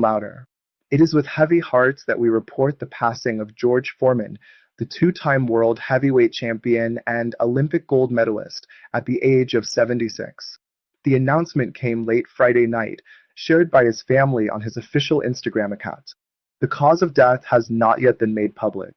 louder. It is with heavy hearts that we report the passing of George Foreman, the two-time world heavyweight champion and Olympic gold medalist at the age of 76. The announcement came late Friday night, shared by his family on his official Instagram account. The cause of death has not yet been made public.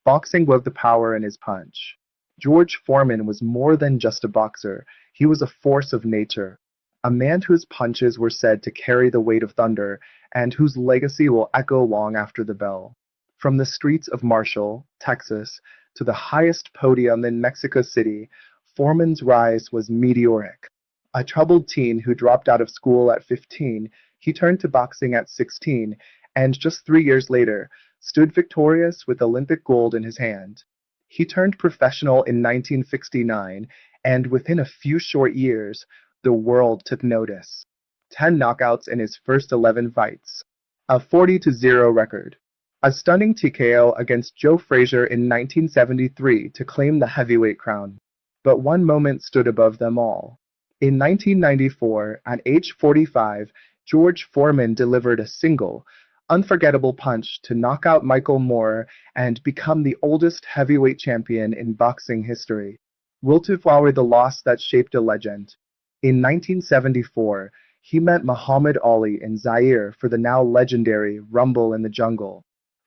Boxing was the power in his punch. George Foreman was more than just a boxer, he was a force of nature, a man whose punches were said to carry the weight of thunder, and whose legacy will echo long after the bell. From the streets of Marshall, Texas, to the highest podium in Mexico City, Foreman's rise was meteoric. A troubled teen who dropped out of school at 15, he turned to boxing at 16, and just 3 years later, stood victorious with Olympic gold in his hand. He turned professional in 1969, and within a few short years, the world took notice. 10 knockouts in his first 11 fights. A 40-0 record. A stunning TKO against Joe Frazier in 1973 to claim the heavyweight crown. But one moment stood above them all. In 1994, at age 45, George Foreman delivered a single, unforgettable punch to knock out Michael Moore and become the oldest heavyweight champion in boxing history. Will to flower the loss that shaped a legend. In 1974, he met Muhammad Ali in Zaire for the now legendary Rumble in the Jungle.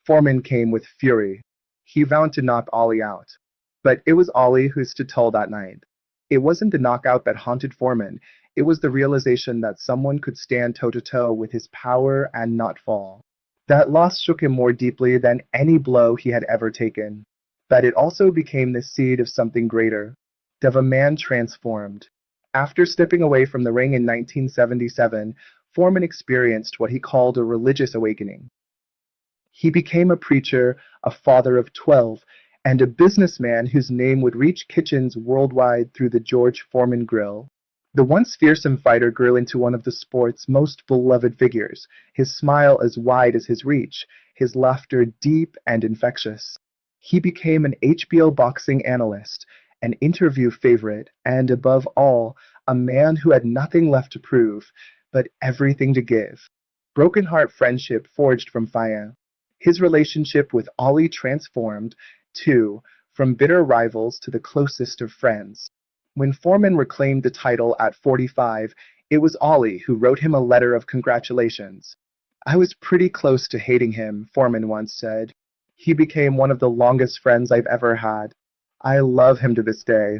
Foreman came with fury. He vowed to knock Ali out. But it was Ali who stood tall that night. It wasn't the knockout that haunted Foreman, it was the realization that someone could stand toe-to-toe with his power and not fall. That loss shook him more deeply than any blow he had ever taken. But it also became the seed of something greater, of a man transformed. After stepping away from the ring in 1977, Foreman experienced what he called a religious awakening. He became a preacher, a father of 12, and a businessman whose name would reach kitchens worldwide through the George Foreman grill. The once fearsome fighter grew into one of the sport's most beloved figures, his smile as wide as his reach, his laughter deep and infectious. He became an HBO boxing analyst, an interview favorite, and above all, a man who had nothing left to prove, but everything to give. Broken heart friendship forged from fire. His relationship with Ali transformed, too, from bitter rivals to the closest of friends. When Foreman reclaimed the title at 45, it was Ali who wrote him a letter of congratulations. "I was pretty close to hating him," Foreman once said. "He became one of the longest friends I've ever had. I love him to this day."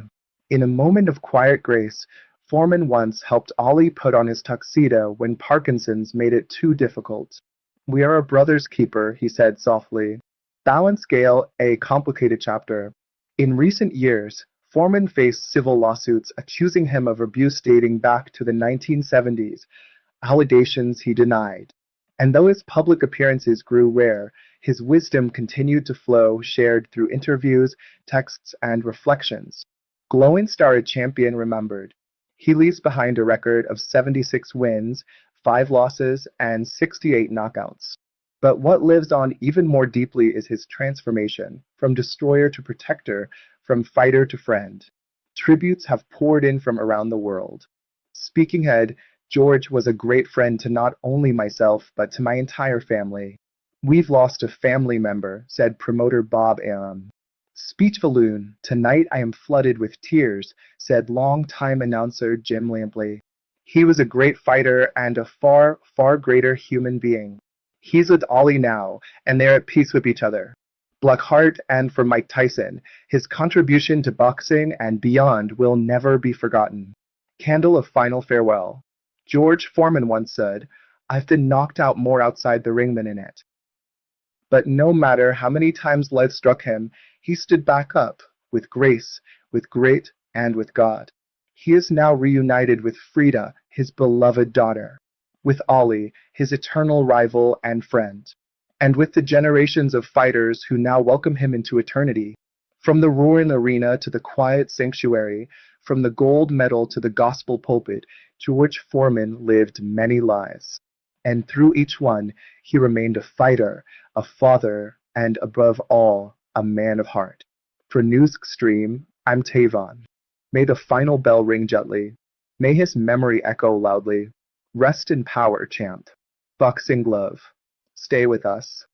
In a moment of quiet grace, Foreman once helped Ali put on his tuxedo when Parkinson's made it too difficult. "We are a brother's keeper," he said softly. Balance scale, a complicated chapter. In recent years, Foreman faced civil lawsuits accusing him of abuse dating back to the 1970s, allegations he denied. And though his public appearances grew rare, his wisdom continued to flow, shared through interviews, texts, and reflections. Glowing Star champion remembered. He leaves behind a record of 76 wins, 5 losses, and 68 knockouts. But what lives on even more deeply is his transformation, from destroyer to protector, from fighter to friend. Tributes have poured in from around the world. Speaking ahead, George was a great friend to not only myself, but to my entire family. "We've lost a family member," said promoter Bob Arum. Speech balloon, "Tonight I am flooded with tears," said longtime announcer Jim Lampley. He was a great fighter and a far, far greater human being. He's with Ali now, and they're at peace with each other. Black Heart, and for Mike Tyson, his contribution to boxing and beyond will never be forgotten. Candle of final farewell. George Foreman once said, "I've been knocked out more outside the ring than in it." But no matter how many times life struck him, he stood back up, with grace, with grit, and with God. He is now reunited with Frida, his beloved daughter, with Ali, his eternal rival and friend, and with the generations of fighters who now welcome him into eternity. From the roaring arena to the quiet sanctuary, from the gold medal to the gospel pulpit, George Foreman lived many lives. And through each one, he remained a fighter, a father, and above all, a man of heart. For Newsstream, I'm Tavon. May the final bell ring gently. May his memory echo loudly. Rest in power, champ. Boxing glove. Stay with us.